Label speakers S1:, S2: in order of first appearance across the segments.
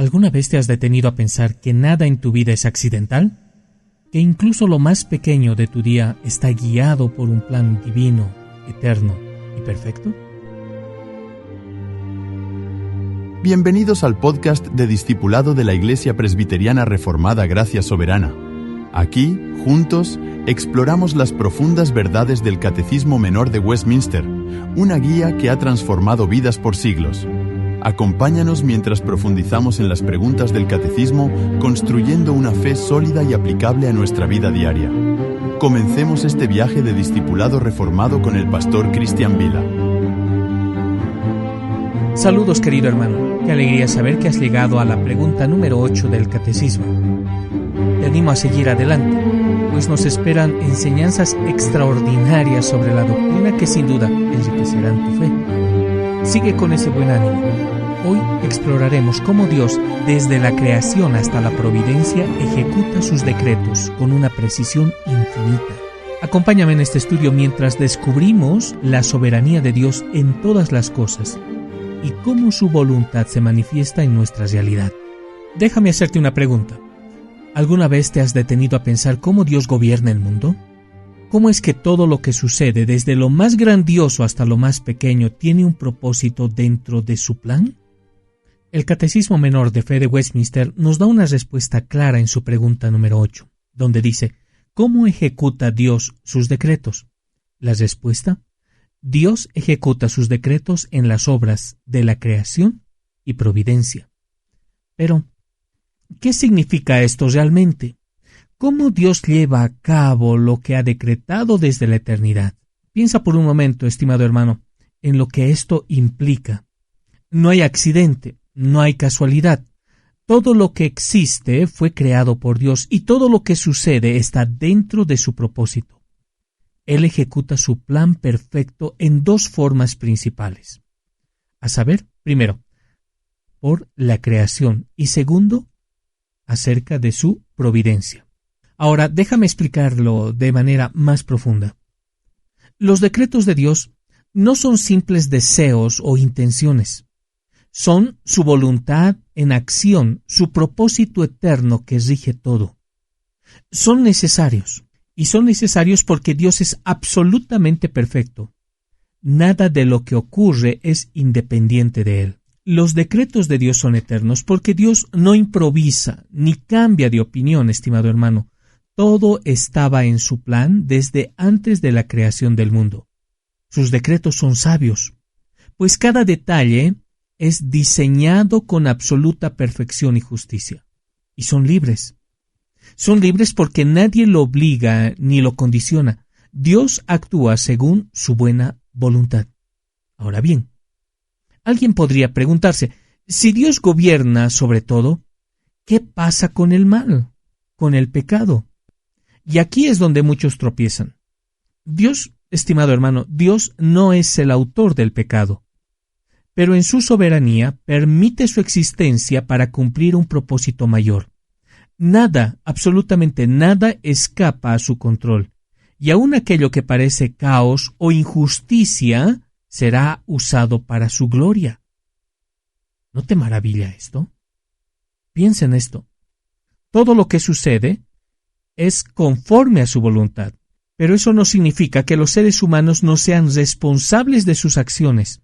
S1: ¿Alguna vez te has detenido a pensar que nada en tu vida es accidental? ¿Que incluso lo más pequeño de tu día está guiado por un plan divino, eterno y perfecto?
S2: Bienvenidos al podcast de Discipulado de la Iglesia Presbiteriana Reformada Gracia Soberana. Aquí, juntos, exploramos las profundas verdades del Catecismo Menor de Westminster, una guía que ha transformado vidas por siglos. Acompáñanos mientras profundizamos en las preguntas del Catecismo, construyendo una fe sólida y aplicable a nuestra vida diaria. Comencemos este viaje de discipulado reformado con el pastor Cristian Vila.
S1: Saludos, querido hermano. Qué alegría saber que has llegado a la pregunta número 8 del Catecismo. Te animo a seguir adelante, pues nos esperan enseñanzas extraordinarias sobre la doctrina que sin duda enriquecerán tu fe. Sigue con ese buen ánimo. Hoy exploraremos cómo Dios, desde la creación hasta la providencia, ejecuta sus decretos con una precisión infinita. Acompáñame en este estudio mientras descubrimos la soberanía de Dios en todas las cosas y cómo su voluntad se manifiesta en nuestra realidad. Déjame hacerte una pregunta. ¿Alguna vez te has detenido a pensar cómo Dios gobierna el mundo? ¿Cómo es que todo lo que sucede, desde lo más grandioso hasta lo más pequeño, tiene un propósito dentro de su plan? El Catecismo Menor de Fe de Westminster nos da una respuesta clara en su pregunta número 8, donde dice, ¿cómo ejecuta Dios sus decretos? La respuesta, Dios ejecuta sus decretos en las obras de la creación y providencia. Pero, ¿qué significa esto realmente? ¿Cómo Dios lleva a cabo lo que ha decretado desde la eternidad? Piensa por un momento, estimado hermano, en lo que esto implica. No hay accidente, no hay casualidad. Todo lo que existe fue creado por Dios y todo lo que sucede está dentro de su propósito. Él ejecuta su plan perfecto en dos formas principales. A saber, primero, por la creación y segundo, acerca de su providencia. Ahora, déjame explicarlo de manera más profunda. Los decretos de Dios no son simples deseos o intenciones. Son su voluntad en acción, su propósito eterno que rige todo. Son necesarios, y son necesarios porque Dios es absolutamente perfecto. Nada de lo que ocurre es independiente de Él. Los decretos de Dios son eternos porque Dios no improvisa ni cambia de opinión, estimado hermano. Todo estaba en su plan desde antes de la creación del mundo. Sus decretos son sabios, pues cada detalle es diseñado con absoluta perfección y justicia. Y son libres. Son libres porque nadie lo obliga ni lo condiciona. Dios actúa según su buena voluntad. Ahora bien, alguien podría preguntarse, si Dios gobierna sobre todo, ¿qué pasa con el mal, con el pecado? Y aquí es donde muchos tropiezan. Dios, estimado hermano, Dios no es el autor del pecado, pero en su soberanía permite su existencia para cumplir un propósito mayor. Nada, absolutamente nada, escapa a su control, y aun aquello que parece caos o injusticia será usado para su gloria. ¿No te maravilla esto? Piensa en esto. Todo lo que sucede es conforme a su voluntad, pero eso no significa que los seres humanos no sean responsables de sus acciones.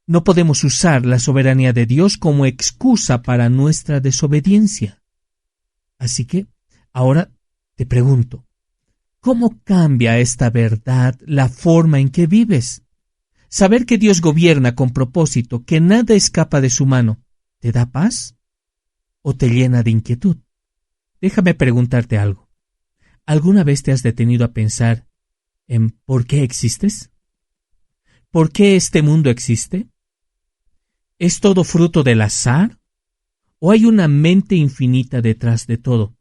S1: No podemos usar la soberanía de Dios como excusa para nuestra desobediencia. Así que, ahora te pregunto, ¿cómo cambia esta verdad la forma en que vives? Saber que Dios gobierna con propósito, que nada escapa de su mano, ¿te da paz o te llena de inquietud? Déjame preguntarte algo. ¿Alguna vez te has detenido a pensar en por qué existes? ¿Por qué este mundo existe? ¿Es todo fruto del azar? ¿O hay una mente infinita detrás de todo?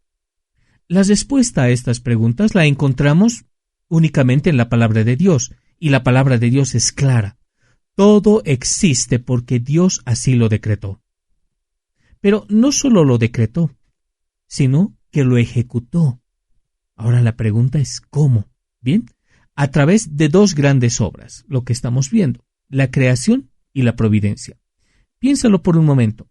S1: La respuesta a estas preguntas la encontramos únicamente en la palabra de Dios, y la palabra de Dios es clara. Todo existe porque Dios así lo decretó. Pero no solo lo decretó, sino que lo ejecutó. Ahora la pregunta es ¿cómo? Bien, a través de dos grandes obras, lo que estamos viendo, la creación y la providencia. Piénsalo por un momento.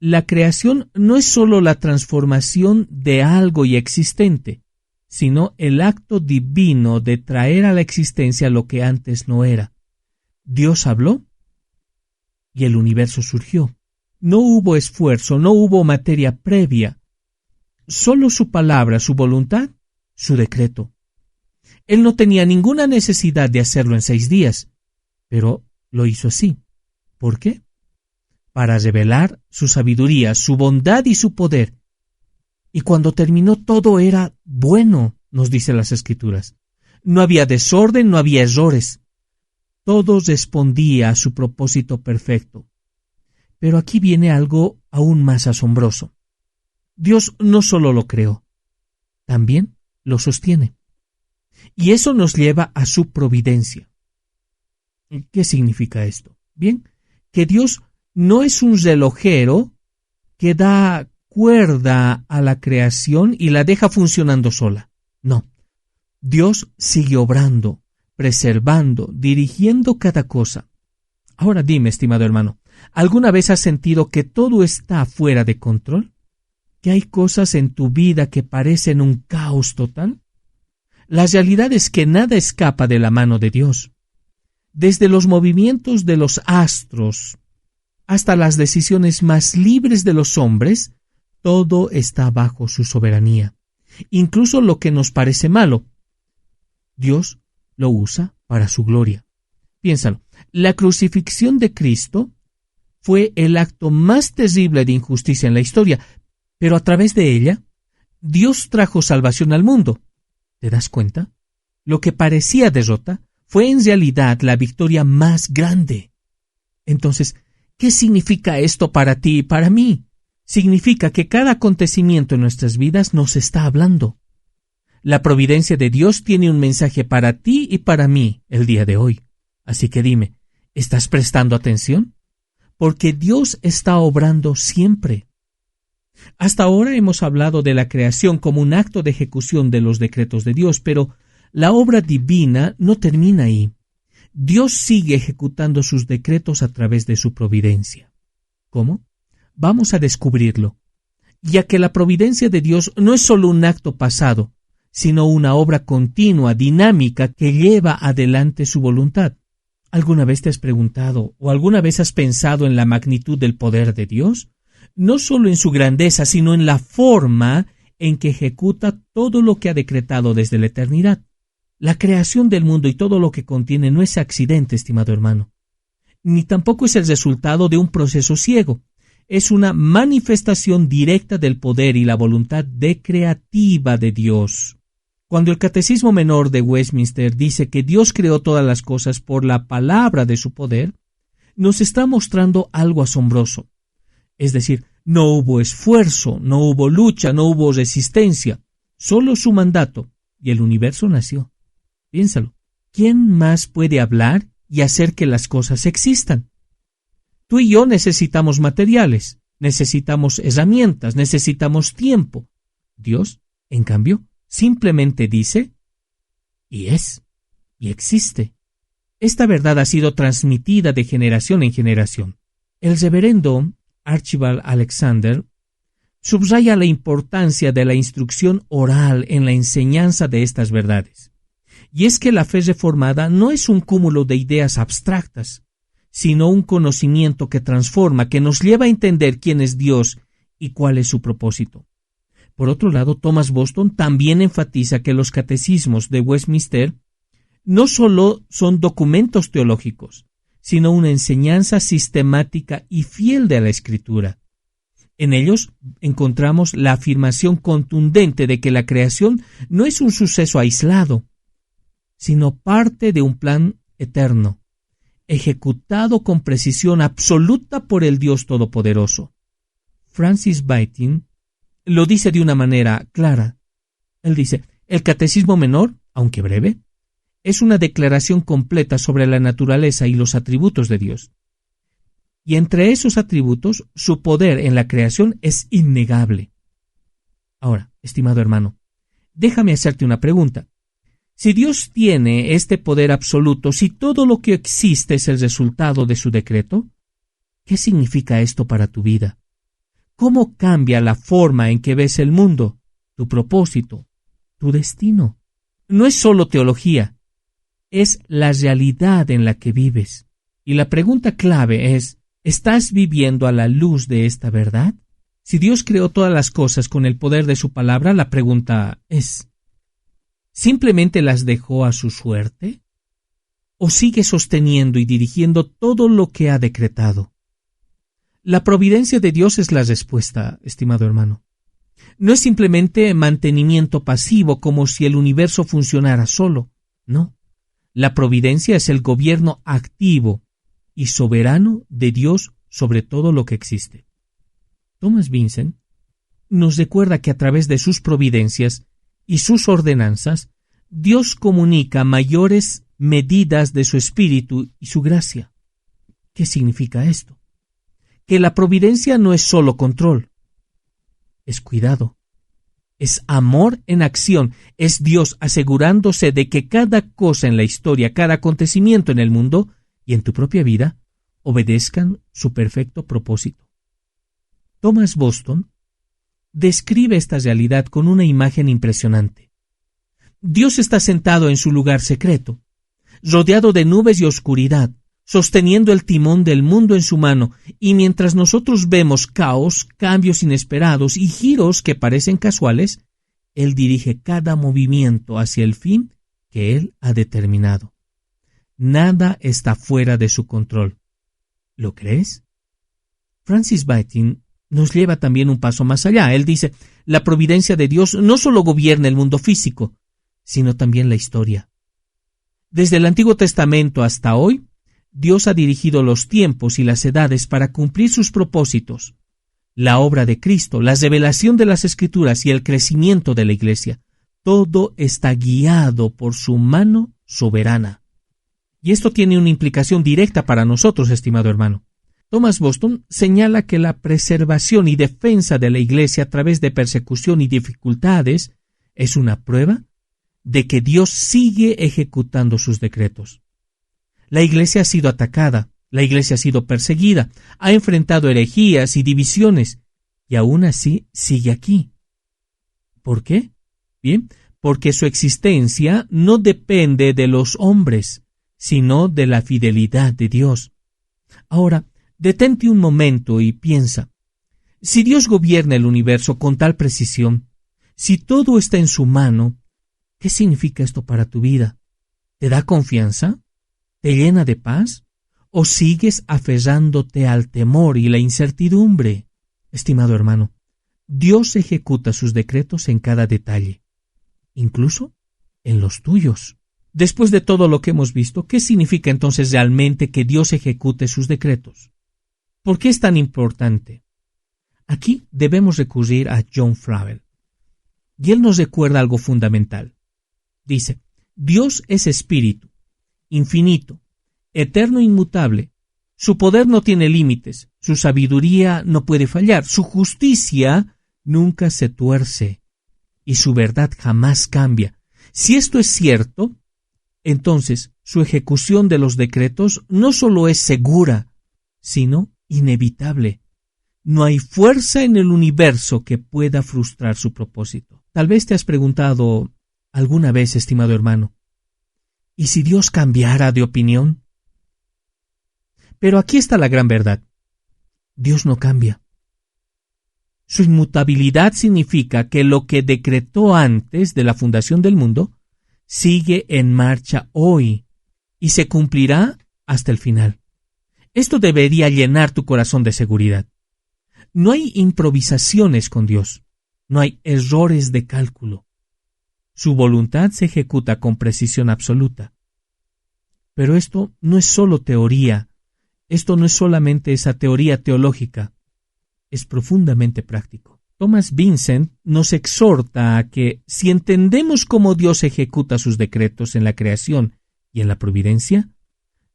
S1: la creación no es solo la transformación de algo ya existente, sino el acto divino de traer a la existencia lo que antes no era. Dios habló y el universo surgió. No hubo esfuerzo, no hubo materia previa. Solo su palabra, su voluntad, su decreto. Él no tenía ninguna necesidad de hacerlo en 6 días, pero lo hizo así. ¿Por qué? Para revelar su sabiduría, su bondad y su poder. Y cuando terminó todo era bueno, nos dicen las Escrituras. No había desorden, no había errores. Todo respondía a su propósito perfecto. Pero aquí viene algo aún más asombroso. Dios no solo lo creó, también lo sostiene. Y eso nos lleva a su providencia. ¿Qué significa esto? Bien, que Dios no es un relojero que da cuerda a la creación y la deja funcionando sola. No. Dios sigue obrando, preservando, dirigiendo cada cosa. Ahora dime, estimado hermano, ¿alguna vez has sentido que todo está fuera de control? ¿Que hay cosas en tu vida que parecen un caos total? La realidad es que nada escapa de la mano de Dios. Desde los movimientos de los astros hasta las decisiones más libres de los hombres, todo está bajo su soberanía. Incluso lo que nos parece malo, Dios lo usa para su gloria. Piénsalo, la crucifixión de Cristo fue el acto más terrible de injusticia en la historia, pero a través de ella, Dios trajo salvación al mundo. ¿Te das cuenta? Lo que parecía derrota fue en realidad la victoria más grande. Entonces, ¿qué significa esto para ti y para mí? Significa que cada acontecimiento en nuestras vidas nos está hablando. La providencia de Dios tiene un mensaje para ti y para mí el día de hoy. Así que dime, ¿estás prestando atención? Porque Dios está obrando siempre. Hasta ahora hemos hablado de la creación como un acto de ejecución de los decretos de Dios, pero la obra divina no termina ahí. Dios sigue ejecutando sus decretos a través de su providencia. ¿Cómo? Vamos a descubrirlo, ya que la providencia de Dios no es solo un acto pasado, sino una obra continua, dinámica, que lleva adelante su voluntad. ¿Alguna vez te has preguntado o alguna vez has pensado en la magnitud del poder de Dios? No solo en su grandeza, sino en la forma en que ejecuta todo lo que ha decretado desde la eternidad. La creación del mundo y todo lo que contiene no es accidente, estimado hermano, ni tampoco es el resultado de un proceso ciego. Es una manifestación directa del poder y la voluntad decreativa de Dios. Cuando el Catecismo Menor de Westminster dice que Dios creó todas las cosas por la palabra de su poder, nos está mostrando algo asombroso. Es decir, no hubo esfuerzo, no hubo lucha, no hubo resistencia, solo su mandato, y el universo nació. Piénsalo, ¿quién más puede hablar y hacer que las cosas existan? Tú y yo necesitamos materiales, necesitamos herramientas, necesitamos tiempo. Dios, en cambio, simplemente dice, y es, y existe. Esta verdad ha sido transmitida de generación en generación. El reverendo Archibald Alexander subraya la importancia de la instrucción oral en la enseñanza de estas verdades. Y es que la fe reformada no es un cúmulo de ideas abstractas, sino un conocimiento que transforma, que nos lleva a entender quién es Dios y cuál es su propósito. Por otro lado, Thomas Boston también enfatiza que los catecismos de Westminster no solo son documentos teológicos, sino una enseñanza sistemática y fiel de la Escritura. En ellos encontramos la afirmación contundente de que la creación no es un suceso aislado, sino parte de un plan eterno, ejecutado con precisión absoluta por el Dios Todopoderoso. Francis Bacon lo dice de una manera clara. Él dice, el Catecismo Menor, aunque breve, es una declaración completa sobre la naturaleza y los atributos de Dios. Y entre esos atributos, su poder en la creación es innegable. Ahora, estimado hermano, déjame hacerte una pregunta. Si Dios tiene este poder absoluto, si todo lo que existe es el resultado de su decreto, ¿qué significa esto para tu vida? cómo cambia la forma en que ves el mundo, tu propósito, tu destino. No es solo teología, es la realidad en la que vives. Y la pregunta clave es, ¿estás viviendo a la luz de esta verdad? Si Dios creó todas las cosas con el poder de su palabra, la pregunta es, ¿simplemente las dejó a su suerte? ¿O sigue sosteniendo y dirigiendo todo lo que ha decretado? La providencia de Dios es la respuesta, estimado hermano. No es simplemente mantenimiento pasivo como si el universo funcionara solo. No. La providencia es el gobierno activo y soberano de Dios sobre todo lo que existe. Thomas Vincent nos recuerda que a través de sus providencias y sus ordenanzas, Dios comunica mayores medidas de su espíritu y su gracia. ¿Qué significa esto? Que la providencia no es solo control, es cuidado, es amor en acción, es Dios asegurándose de que cada cosa en la historia, cada acontecimiento en el mundo y en tu propia vida, obedezcan su perfecto propósito. Thomas Boston describe esta realidad con una imagen impresionante. Dios está sentado en su lugar secreto, rodeado de nubes y oscuridad, sosteniendo el timón del mundo en su mano, y mientras nosotros vemos caos, cambios inesperados y giros que parecen casuales, Él dirige cada movimiento hacia el fin que Él ha determinado. Nada está fuera de su control. ¿Lo crees? Francis Bacon nos lleva también un paso más allá. Él dice, la providencia de Dios no solo gobierna el mundo físico, sino también la historia. Desde el Antiguo Testamento hasta hoy, Dios ha dirigido los tiempos y las edades para cumplir sus propósitos. La obra de Cristo, la revelación de las Escrituras y el crecimiento de la Iglesia, todo está guiado por su mano soberana. Y esto tiene una implicación directa para nosotros, estimado hermano. Thomas Boston señala que la preservación y defensa de la Iglesia a través de persecución y dificultades es una prueba de que Dios sigue ejecutando sus decretos. La Iglesia ha sido atacada, la Iglesia ha sido perseguida, ha enfrentado herejías y divisiones, y aún así sigue aquí. ¿Por qué? Bien, porque su existencia no depende de los hombres, sino de la fidelidad de Dios. Ahora, detente un momento y piensa, si Dios gobierna el universo con tal precisión, si todo está en su mano, ¿qué significa esto para tu vida? ¿Te da confianza? ¿Te llena de paz? ¿O sigues aferrándote al temor y la incertidumbre? Estimado hermano, Dios ejecuta sus decretos en cada detalle, incluso en los tuyos. Después de todo lo que hemos visto, ¿qué significa entonces realmente que Dios ejecute sus decretos? ¿Por qué es tan importante? Aquí debemos recurrir a John Flavel, y él nos recuerda algo fundamental. Dice, Dios es espíritu, infinito, eterno e inmutable. Su poder no tiene límites, su sabiduría no puede fallar, su justicia nunca se tuerce y su verdad jamás cambia. Si esto es cierto, entonces su ejecución de los decretos no solo es segura, sino inevitable. No hay fuerza en el universo que pueda frustrar su propósito. Tal vez te has preguntado alguna vez, estimado hermano, ¿y si Dios cambiara de opinión? Pero aquí está la gran verdad. Dios no cambia. Su inmutabilidad significa que lo que decretó antes de la fundación del mundo sigue en marcha hoy y se cumplirá hasta el final. Esto debería llenar tu corazón de seguridad. No hay improvisaciones con Dios. No hay errores de cálculo. Su voluntad se ejecuta con precisión absoluta. Pero esto no es solo teoría. Esto no es solamente esa teoría teológica. Es profundamente práctico. Thomas Vincent nos exhorta a que, si entendemos cómo Dios ejecuta sus decretos en la creación y en la providencia,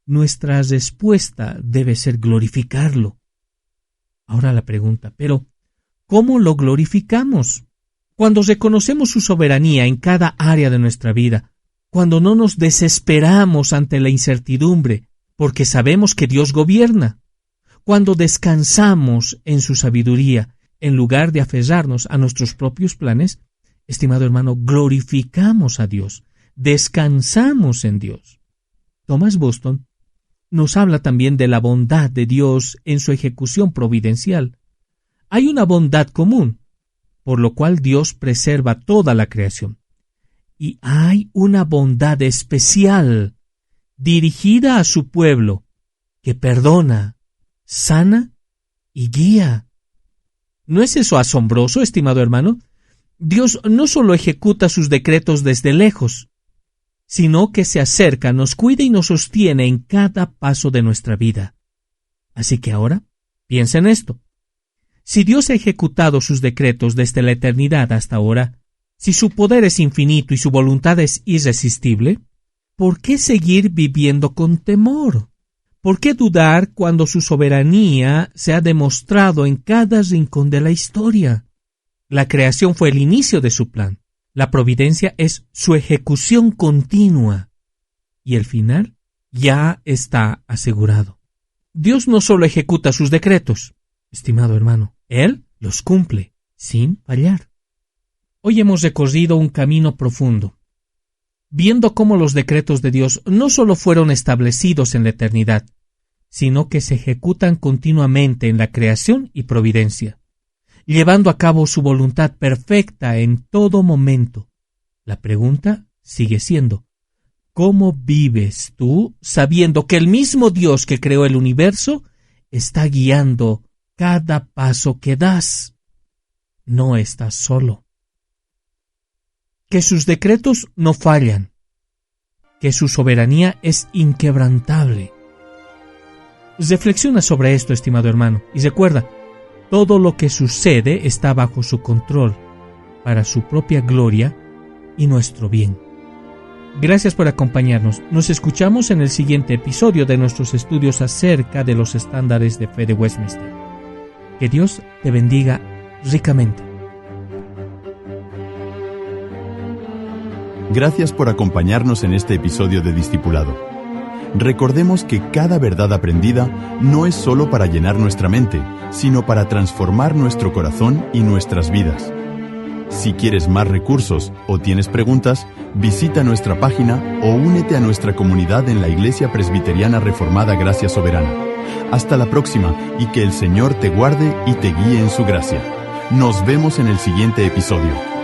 S1: nuestra respuesta debe ser glorificarlo. Ahora la pregunta, pero ¿cómo lo glorificamos? Cuando reconocemos su soberanía en cada área de nuestra vida, cuando no nos desesperamos ante la incertidumbre, porque sabemos que Dios gobierna, cuando descansamos en su sabiduría en lugar de aferrarnos a nuestros propios planes, estimado hermano, glorificamos a Dios, descansamos en Dios. Thomas Boston nos habla también de la bondad de Dios en su ejecución providencial. Hay una bondad común, por lo cual Dios preserva toda la creación. Y hay una bondad especial, dirigida a su pueblo, que perdona, sana y guía. ¿No es eso asombroso, estimado hermano? Dios no solo ejecuta sus decretos desde lejos, sino que se acerca, nos cuida y nos sostiene en cada paso de nuestra vida. Así que ahora, piensa en esto. Si Dios ha ejecutado sus decretos desde la eternidad hasta ahora, si su poder es infinito y su voluntad es irresistible, ¿por qué seguir viviendo con temor? ¿Por qué dudar cuando su soberanía se ha demostrado en cada rincón de la historia? La creación fue el inicio de su plan. La providencia es su ejecución continua. Y el final ya está asegurado. Dios no solo ejecuta sus decretos, estimado hermano, Él los cumple sin fallar. Hoy hemos recorrido un camino profundo, viendo cómo los decretos de Dios no solo fueron establecidos en la eternidad, sino que se ejecutan continuamente en la creación y providencia, llevando a cabo su voluntad perfecta en todo momento. La pregunta sigue siendo, ¿cómo vives tú sabiendo que el mismo Dios que creó el universo está guiando cada paso que das? No estás solo. Que sus decretos no fallan, que su soberanía es inquebrantable. Reflexiona sobre esto, estimado hermano, y recuerda, todo lo que sucede está bajo su control, para su propia gloria y nuestro bien. Gracias por acompañarnos. Nos escuchamos en el siguiente episodio de nuestros estudios acerca de los estándares de fe de Westminster. Que Dios te bendiga ricamente.
S2: Gracias por acompañarnos en este episodio de Discipulado. Recordemos que cada verdad aprendida no es solo para llenar nuestra mente, sino para transformar nuestro corazón y nuestras vidas. Si quieres más recursos o tienes preguntas, visita nuestra página o únete a nuestra comunidad en la Iglesia Presbiteriana Reformada Gracia Soberana. Hasta la próxima y que el Señor te guarde y te guíe en su gracia. Nos vemos en el siguiente episodio.